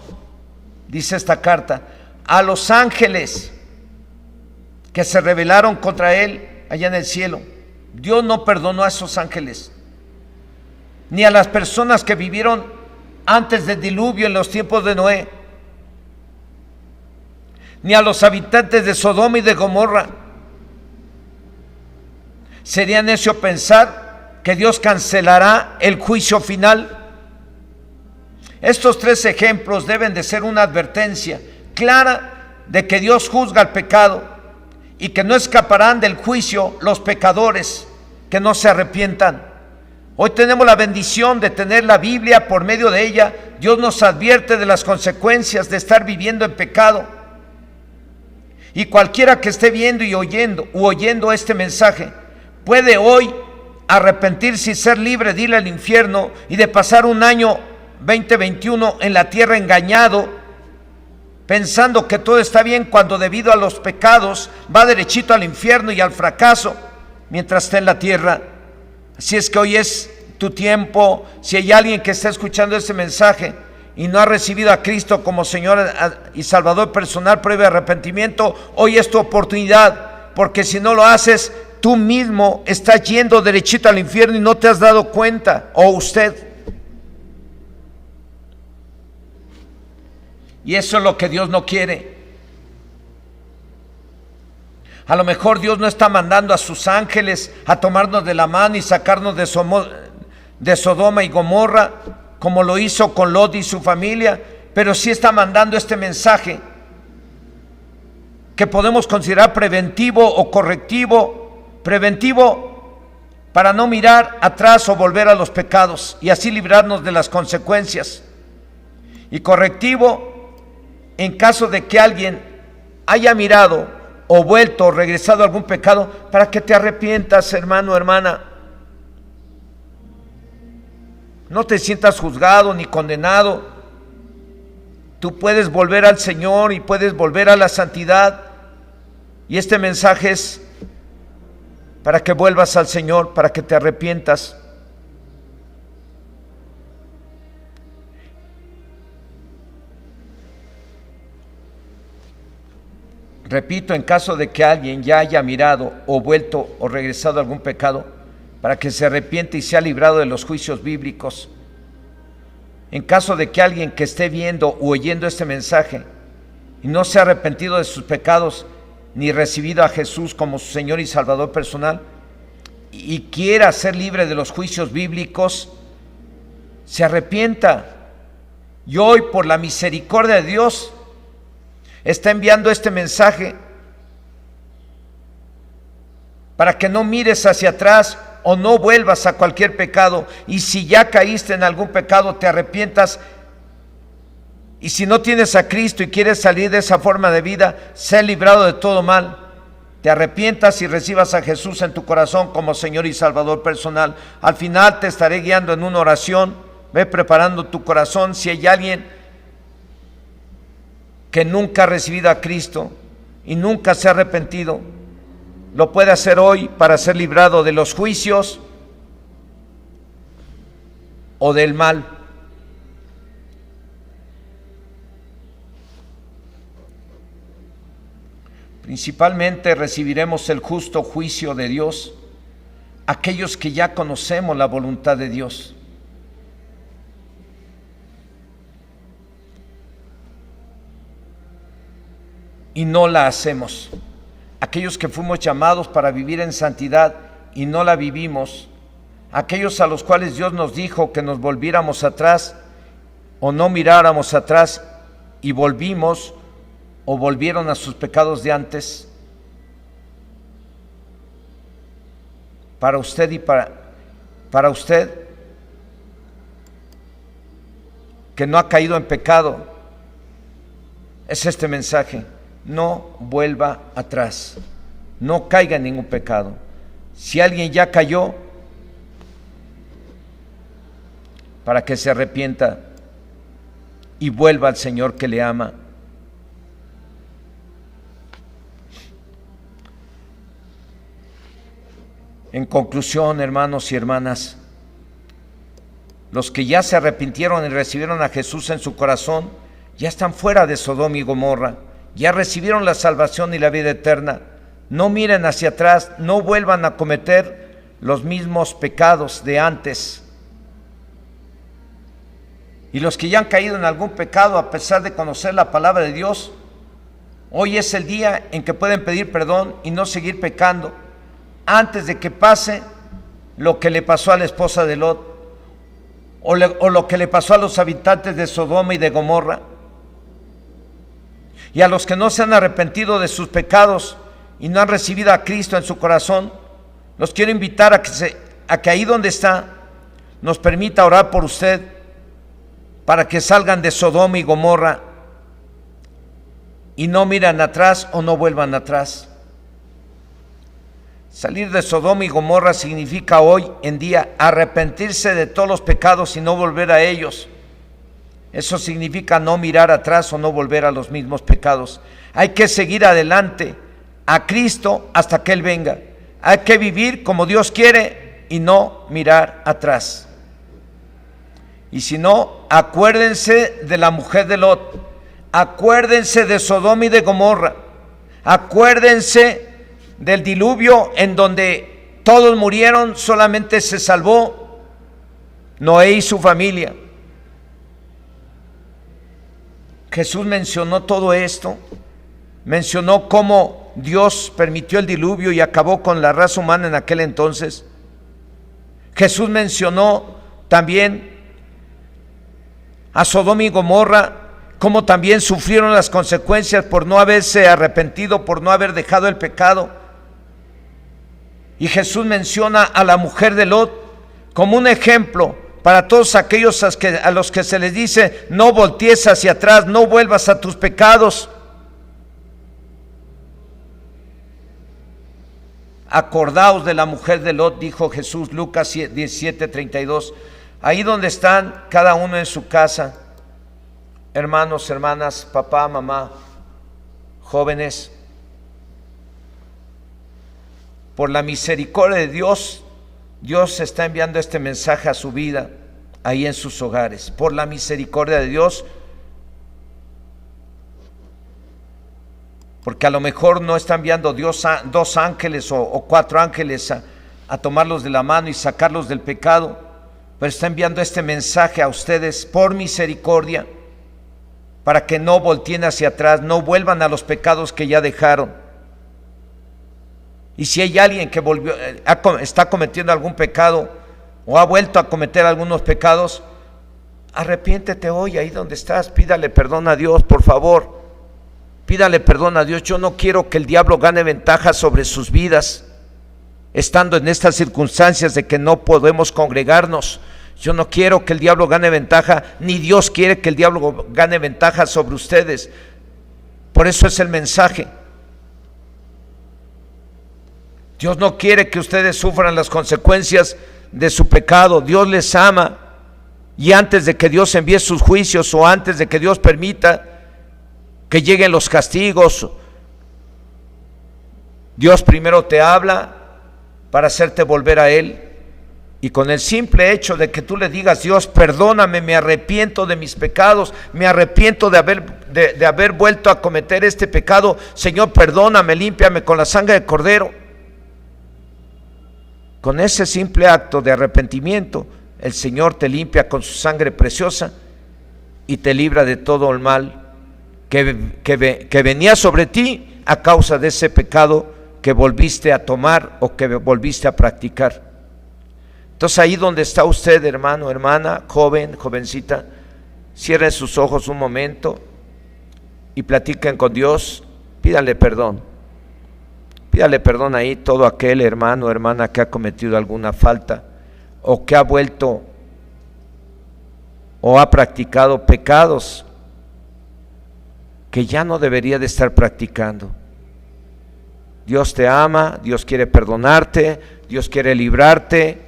A: dice esta carta, a los ángeles que se rebelaron contra él allá en el cielo, Dios no perdonó a esos ángeles, ni a las personas que vivieron antes del diluvio en los tiempos de Noé, ni a los habitantes de Sodoma y de Gomorra. Sería necio pensar que Dios cancelará el juicio final. Estos 3 ejemplos deben de ser una advertencia clara de que Dios juzga el pecado y que no escaparán del juicio los pecadores que no se arrepientan. Hoy tenemos la bendición de tener la Biblia. Por medio de ella Dios nos advierte de las consecuencias de estar viviendo en pecado. Y cualquiera que esté viendo y oyendo este mensaje puede hoy arrepentirse y ser libre de ir al infierno y de pasar un año 2021 en la tierra engañado, pensando que todo está bien, cuando debido a los pecados va derechito al infierno y al fracaso mientras está en la tierra. Así es que hoy es tu tiempo. Si hay alguien que está escuchando este mensaje y no ha recibido a Cristo como Señor y Salvador personal previo arrepentimiento, hoy es tu oportunidad, porque si no lo haces, tú mismo estás yendo derechito al infierno y no te has dado cuenta, o usted. Y eso es lo que Dios no quiere. A lo mejor Dios no está mandando a sus ángeles a tomarnos de la mano y sacarnos de Sodoma y Gomorra, como lo hizo con Lot y su familia, pero sí está mandando este mensaje que podemos considerar preventivo o correctivo. Preventivo para no mirar atrás o volver a los pecados y así librarnos de las consecuencias. Y correctivo en caso de que alguien haya mirado o vuelto o regresado a algún pecado, para que te arrepientas, hermano, hermana. No te sientas juzgado ni condenado. Tú puedes volver al Señor y puedes volver a la santidad. Y este mensaje es para que vuelvas al Señor, para que te arrepientas. Repito, en caso de que alguien ya haya mirado o vuelto o regresado a algún pecado, para que se arrepiente y sea librado de los juicios bíblicos. En caso de que alguien que esté viendo o oyendo este mensaje y no se ha arrepentido de sus pecados ni recibido a Jesús como su Señor y Salvador personal y quiera ser libre de los juicios bíblicos, se arrepienta. Y hoy, por la misericordia de Dios, está enviando este mensaje para que no mires hacia atrás o no vuelvas a cualquier pecado. Y si ya caíste en algún pecado, te arrepientas. Y si no tienes a Cristo y quieres salir de esa forma de vida, ser librado de todo mal, te arrepientas y recibas a Jesús en tu corazón como Señor y Salvador personal. Al final te estaré guiando en una oración. Ve preparando tu corazón. Si hay alguien que nunca ha recibido a Cristo y nunca se ha arrepentido, lo puede hacer hoy para ser librado de los juicios o del mal. Principalmente recibiremos el justo juicio de Dios aquellos que ya conocemos la voluntad de Dios. Y no la hacemos. Aquellos que fuimos llamados para vivir en santidad y no la vivimos. Aquellos a los cuales Dios nos dijo que nos volviéramos atrás o no miráramos atrás y volvimos o volvieron a sus pecados de antes. Para usted y para usted que no ha caído en pecado, es este mensaje. No vuelva atrás, no caiga en ningún pecado. Si alguien ya cayó, para que se arrepienta y vuelva al Señor que le ama. En conclusión, hermanos y hermanas, los que ya se arrepintieron y recibieron a Jesús en su corazón, ya están fuera de Sodoma y Gomorra. Ya recibieron la salvación y la vida eterna. No miren hacia atrás, no vuelvan a cometer los mismos pecados de antes. Y los que ya han caído en algún pecado a pesar de conocer la palabra de Dios, hoy es el día en que pueden pedir perdón y no seguir pecando antes de que pase lo que le pasó a la esposa de Lot o lo que le pasó a los habitantes de Sodoma y de Gomorra. Y a los que no se han arrepentido de sus pecados y no han recibido a Cristo en su corazón, los quiero invitar a que ahí donde está, nos permita orar por usted, para que salgan de Sodoma y Gomorra y no miren atrás o no vuelvan atrás. Salir de Sodoma y Gomorra significa hoy en día arrepentirse de todos los pecados y no volver a ellos. Eso significa no mirar atrás o no volver a los mismos pecados. Hay que seguir adelante a Cristo hasta que Él venga. Hay que vivir como Dios quiere y no mirar atrás. Y si no, acuérdense de la mujer de Lot, acuérdense de Sodoma y de Gomorra, acuérdense del diluvio en donde todos murieron, solamente se salvó Noé y su familia. Jesús mencionó todo esto, mencionó cómo Dios permitió el diluvio y acabó con la raza humana en aquel entonces. Jesús mencionó también a Sodoma y Gomorra, cómo también sufrieron las consecuencias por no haberse arrepentido, por no haber dejado el pecado. Y Jesús menciona a la mujer de Lot como un ejemplo para todos aquellos a los que se les dice: no voltees hacia atrás, no vuelvas a tus pecados. Acordaos de la mujer de Lot, dijo Jesús, Lucas 17:32. Ahí donde están cada uno en su casa, hermanos, hermanas, papá, mamá, jóvenes, por la misericordia de Dios, Dios está enviando este mensaje a su vida, ahí en sus hogares. Por la misericordia de Dios, porque a lo mejor no está enviando Dios a 2 ángeles o 4 ángeles a tomarlos de la mano y sacarlos del pecado, pero está enviando este mensaje a ustedes por misericordia, para que no volteen hacia atrás, no vuelvan a los pecados que ya dejaron. Y si hay alguien que está cometiendo algún pecado o ha vuelto a cometer algunos pecados, arrepiéntete hoy ahí donde estás, pídale perdón a Dios, por favor, pídale perdón a Dios. Yo no quiero que el diablo gane ventaja sobre sus vidas, estando en estas circunstancias de que no podemos congregarnos. Yo no quiero que el diablo gane ventaja, ni Dios quiere que el diablo gane ventaja sobre ustedes. Por eso es el mensaje. Dios no quiere que ustedes sufran las consecuencias de su pecado. Dios les ama, y antes de que Dios envíe sus juicios o antes de que Dios permita que lleguen los castigos, Dios primero te habla para hacerte volver a Él. Y con el simple hecho de que tú le digas: Dios, perdóname, me arrepiento de mis pecados, me arrepiento de haber vuelto a cometer este pecado, Señor, perdóname, límpiame con la sangre del Cordero. Con ese simple acto de arrepentimiento, el Señor te limpia con su sangre preciosa y te libra de todo el mal que venía sobre ti a causa de ese pecado que volviste a tomar o que volviste a practicar. Entonces, ahí donde está usted, hermano, hermana, joven, jovencita, cierren sus ojos un momento y platiquen con Dios. Pídale perdón. Pídale perdón ahí todo aquel hermano o hermana que ha cometido alguna falta o que ha vuelto o ha practicado pecados que ya no debería de estar practicando. Dios te ama, Dios quiere perdonarte, Dios quiere librarte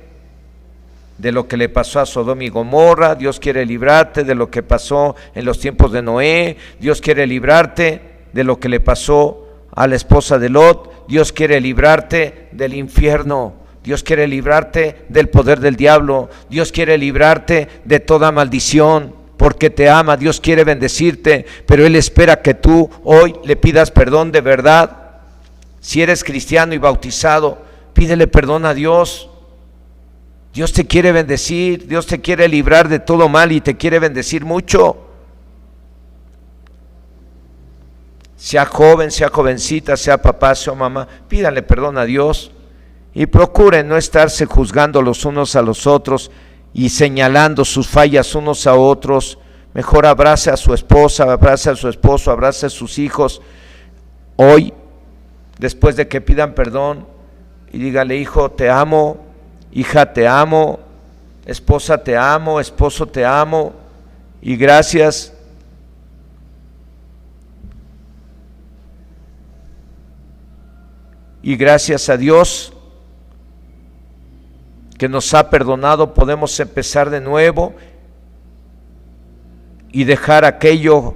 A: de lo que le pasó a Sodoma y Gomorra, Dios quiere librarte de lo que pasó en los tiempos de Noé, Dios quiere librarte de lo que le pasó a la esposa de Lot, Dios quiere librarte del infierno, Dios quiere librarte del poder del diablo, Dios quiere librarte de toda maldición, porque te ama. Dios quiere bendecirte, pero Él espera que tú hoy le pidas perdón de verdad. Si eres cristiano y bautizado, pídele perdón a Dios. Dios te quiere bendecir, Dios te quiere librar de todo mal y te quiere bendecir mucho. Sea joven, sea jovencita, sea papá, sea mamá, pídale perdón a Dios y procuren no estarse juzgando los unos a los otros y señalando sus fallas unos a otros. Mejor abrace a su esposa, abrace a su esposo, abrace a sus hijos. Hoy después de que pidan perdón, y dígale: hijo, te amo, hija, te amo, esposa, te amo, esposo, te amo, y gracias. Y gracias a Dios que nos ha perdonado, podemos empezar de nuevo y dejar aquello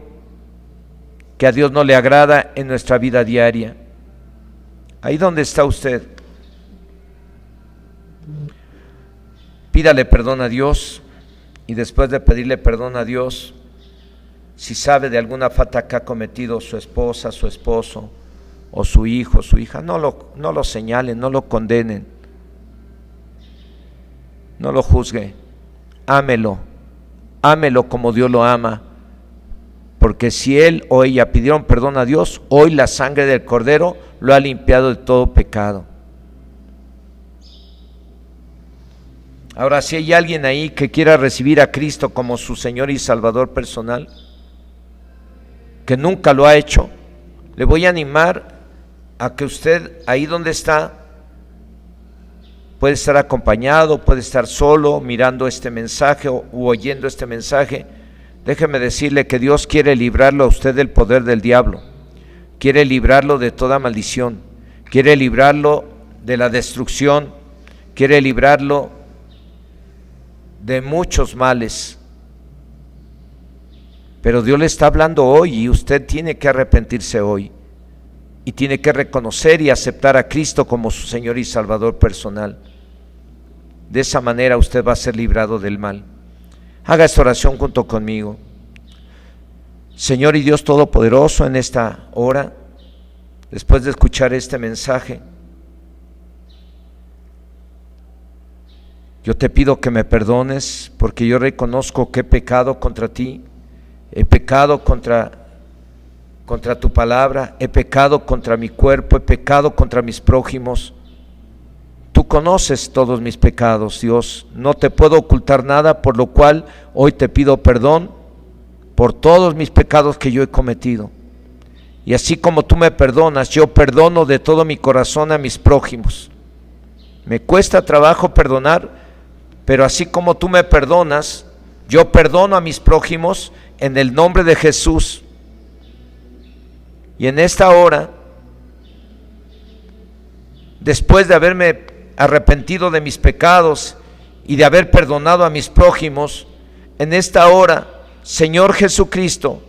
A: que a Dios no le agrada en nuestra vida diaria. Ahí donde está usted, pídale perdón a Dios, y después de pedirle perdón a Dios, si sabe de alguna falta que ha cometido su esposa, su esposo, o su hijo, su hija, no lo señalen, no lo condenen, no lo juzgue, ámelo como Dios lo ama, porque si él o ella pidieron perdón a Dios, hoy la sangre del Cordero lo ha limpiado de todo pecado. Ahora, si hay alguien ahí que quiera recibir a Cristo como su Señor y Salvador personal, que nunca lo ha hecho, le voy a animar a que usted, ahí donde está, puede estar acompañado, puede estar solo mirando este mensaje u oyendo este mensaje. Déjeme decirle que Dios quiere librarlo a usted del poder del diablo, quiere librarlo de toda maldición, quiere librarlo de la destrucción, quiere librarlo de muchos males. Pero Dios le está hablando hoy, y usted tiene que arrepentirse hoy, y tiene que reconocer y aceptar a Cristo como su Señor y Salvador personal. De esa manera usted va a ser librado del mal. Haga esta oración junto conmigo. Señor y Dios Todopoderoso, en esta hora, después de escuchar este mensaje, yo te pido que me perdones, porque yo reconozco que he pecado contra ti, he pecado contra tu palabra, he pecado contra mi cuerpo, he pecado contra mis prójimos. Tú conoces todos mis pecados, Dios, no te puedo ocultar nada, por lo cual hoy te pido perdón por todos mis pecados que yo he cometido. Y así como tú me perdonas, yo perdono de todo mi corazón a mis prójimos. Me cuesta trabajo perdonar, pero así como tú me perdonas, yo perdono a mis prójimos en el nombre de Jesús. Y en esta hora, después de haberme arrepentido de mis pecados y de haber perdonado a mis prójimos, en esta hora, Señor Jesucristo,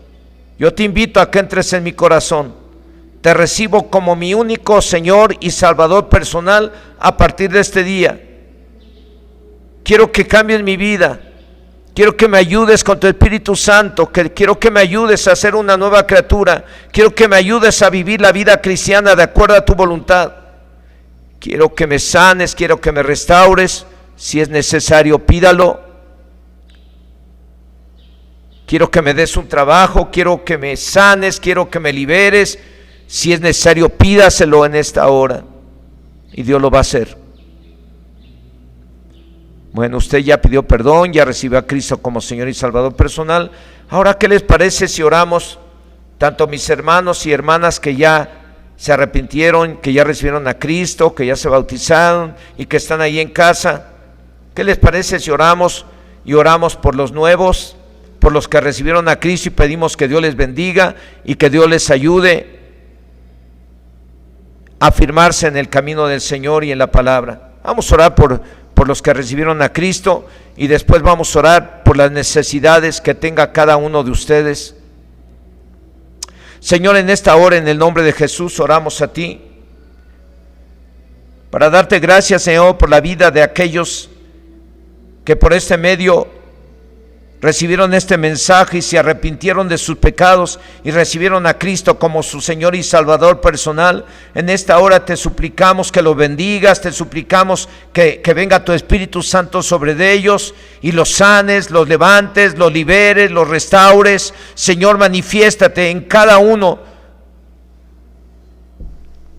A: yo te invito a que entres en mi corazón. Te recibo como mi único Señor y Salvador personal a partir de este día. Quiero que cambies mi vida. Quiero que me ayudes con tu Espíritu Santo, quiero que me ayudes a ser una nueva criatura. Quiero que me ayudes a vivir la vida cristiana de acuerdo a tu voluntad. Quiero que me sanes, quiero que me restaures. Si es necesario, pídalo. Quiero que me des un trabajo, quiero que me sanes, quiero que me liberes. Si es necesario, pídaselo en esta hora, y Dios lo va a hacer. Bueno, usted ya pidió perdón, ya recibió a Cristo como Señor y Salvador personal. Ahora, ¿qué les parece si oramos, tanto mis hermanos y hermanas que ya se arrepintieron, que ya recibieron a Cristo, que ya se bautizaron y que están ahí en casa? ¿Qué les parece si oramos y oramos por los nuevos, por los que recibieron a Cristo, y pedimos que Dios les bendiga y que Dios les ayude a afirmarse en el camino del Señor y en la palabra? Vamos a orar por los que recibieron a Cristo, y después vamos a orar por las necesidades que tenga cada uno de ustedes. Señor, en esta hora, en el nombre de Jesús, oramos a ti para darte gracias, Señor, por la vida de aquellos que por este medio recibieron este mensaje y se arrepintieron de sus pecados y recibieron a Cristo como su Señor y Salvador personal. En esta hora te suplicamos que los bendigas, te suplicamos que venga tu Espíritu Santo sobre de ellos y los sanes, los levantes, los liberes, los restaures. Señor, manifiéstate en cada uno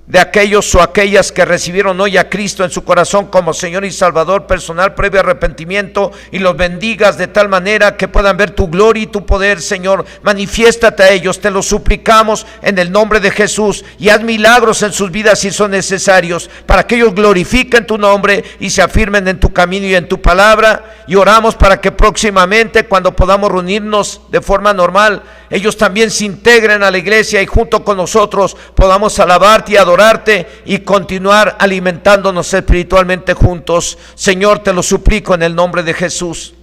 A: de aquellos o aquellas que recibieron hoy a Cristo en su corazón como Señor y Salvador personal previo arrepentimiento, y los bendigas de tal manera que puedan ver tu gloria y tu poder, Señor. Manifiéstate a ellos, te lo suplicamos en el nombre de Jesús, y haz milagros en sus vidas si son necesarios, para que ellos glorifiquen tu nombre y se afirmen en tu camino y en tu palabra. Y oramos para que próximamente, cuando podamos reunirnos de forma normal, ellos también se integren a la iglesia y junto con nosotros podamos alabarte y adorarte y continuar alimentándonos espiritualmente juntos. Señor, te lo suplico en el nombre de Jesús.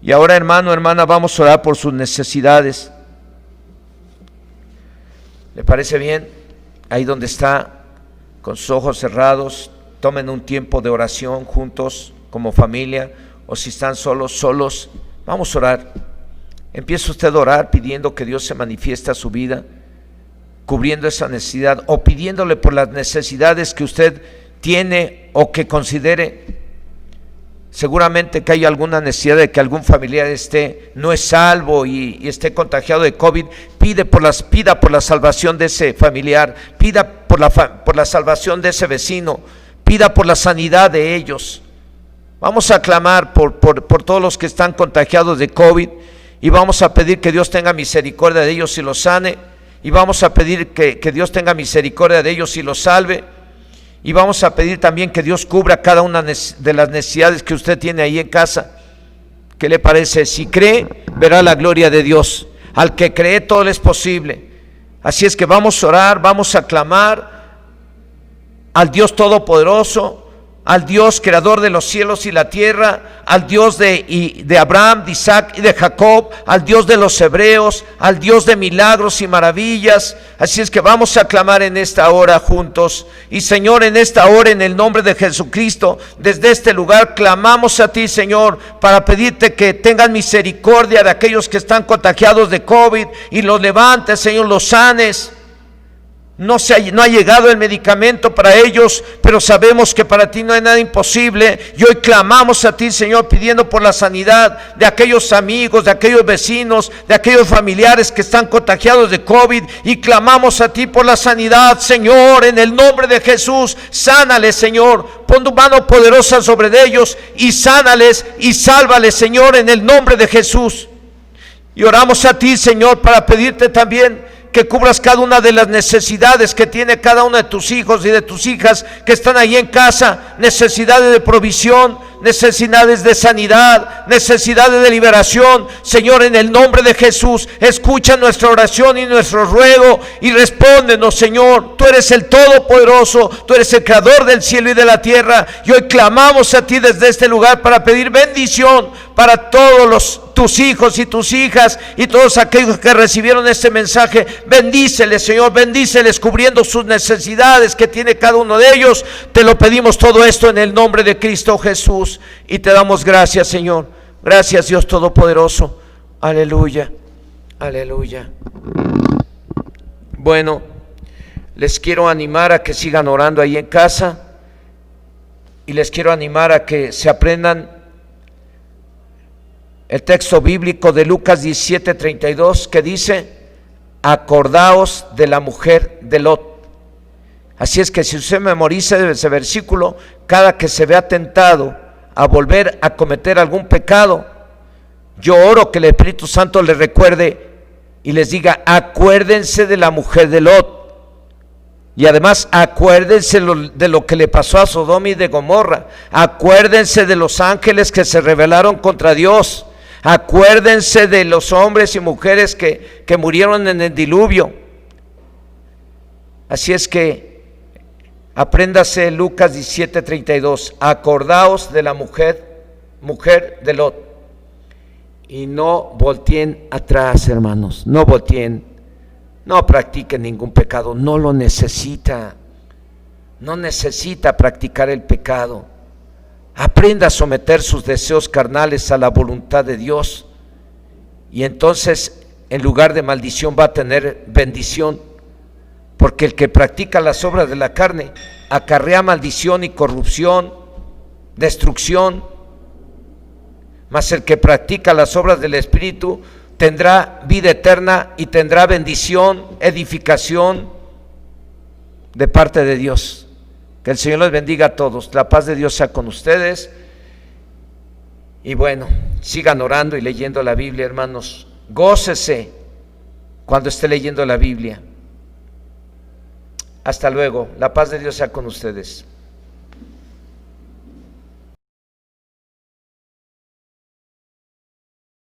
A: Y ahora, hermano, hermana, vamos a orar por sus necesidades. ¿Le parece bien? Ahí donde está, con sus ojos cerrados, tomen un tiempo de oración juntos como familia, o si están solos, vamos a orar. Empieza usted a orar pidiendo que Dios se manifieste a su vida, cubriendo esa necesidad o pidiéndole por las necesidades que usted tiene o que considere. Seguramente que hay alguna necesidad de que algún familiar no es salvo y esté contagiado de COVID. Pida por la salvación de ese familiar, pida por la salvación de ese vecino, pida por la sanidad de ellos. Vamos a clamar por todos los que están contagiados de COVID, y vamos a pedir que Dios tenga misericordia de ellos y los sane, y vamos a pedir que Dios tenga misericordia de ellos y los salve, y vamos a pedir también que Dios cubra cada una de las necesidades que usted tiene ahí en casa. ¿Qué le parece? Si cree, verá la gloria de Dios. Al que cree, todo le es posible. Así es que vamos a orar, vamos a clamar al Dios Todopoderoso, al Dios creador de los cielos y la tierra, al Dios de Abraham, de Isaac y de Jacob, al Dios de los hebreos, al Dios de milagros y maravillas. Así es que vamos a clamar en esta hora juntos. Y Señor, en esta hora, en el nombre de Jesucristo, desde este lugar clamamos a ti, Señor, para pedirte que tengas misericordia de aquellos que están contagiados de COVID y los levantes, Señor, los sanes. No ha llegado el medicamento para ellos, pero sabemos que para ti no hay nada imposible. Y hoy clamamos a ti, Señor, pidiendo por la sanidad de aquellos amigos, de aquellos vecinos, de aquellos familiares que están contagiados de COVID. Y clamamos a ti por la sanidad, Señor, en el nombre de Jesús. Sánales, Señor, pon tu mano poderosa sobre ellos y sánales y sálvales, Señor, en el nombre de Jesús. Y oramos a ti, Señor, para pedirte también que cubras cada una de las necesidades que tiene cada uno de tus hijos y de tus hijas que están ahí en casa. Necesidades de provisión, necesidades de sanidad, necesidades de liberación. Señor, en el nombre de Jesús, escucha nuestra oración y nuestro ruego y respóndenos, Señor. Tú eres el Todopoderoso, tú eres el Creador del cielo y de la tierra, y hoy clamamos a ti desde este lugar para pedir bendición para todos tus hijos y tus hijas y todos aquellos que recibieron este mensaje. Bendíceles, Señor, bendíceles, cubriendo sus necesidades que tiene cada uno de ellos. Te lo pedimos todo esto en el nombre de Cristo Jesús, y te damos gracias, Señor. Gracias, Dios Todopoderoso. Aleluya, aleluya. Bueno, les quiero animar a que sigan orando ahí en casa, y les quiero animar a que se aprendan el texto bíblico de Lucas 17:32, que dice: acordaos de la mujer de Lot. Así es que si usted memoriza ese versículo, cada que se vea tentado a volver a cometer algún pecado, yo oro que el Espíritu Santo les recuerde y les diga: acuérdense de la mujer de Lot. Y además acuérdense de lo que le pasó a Sodoma y de Gomorra. Acuérdense de los ángeles que se rebelaron contra Dios. Acuérdense de los hombres y mujeres que murieron en el diluvio. Así es que apréndase Lucas 17:32. Acordaos de la mujer de Lot. Y no volteen atrás, hermanos. No volteen. No practiquen ningún pecado. No lo necesita. No necesita practicar el pecado. Aprenda a someter sus deseos carnales a la voluntad de Dios, y entonces en lugar de maldición va a tener bendición, porque el que practica las obras de la carne acarrea maldición y corrupción, destrucción, mas el que practica las obras del Espíritu tendrá vida eterna y tendrá bendición, edificación, de parte de Dios. Que el Señor los bendiga a todos. La paz de Dios sea con ustedes. Y bueno, sigan orando y leyendo la Biblia, hermanos. Gócese cuando esté leyendo la Biblia. Hasta luego. La paz de Dios sea con ustedes.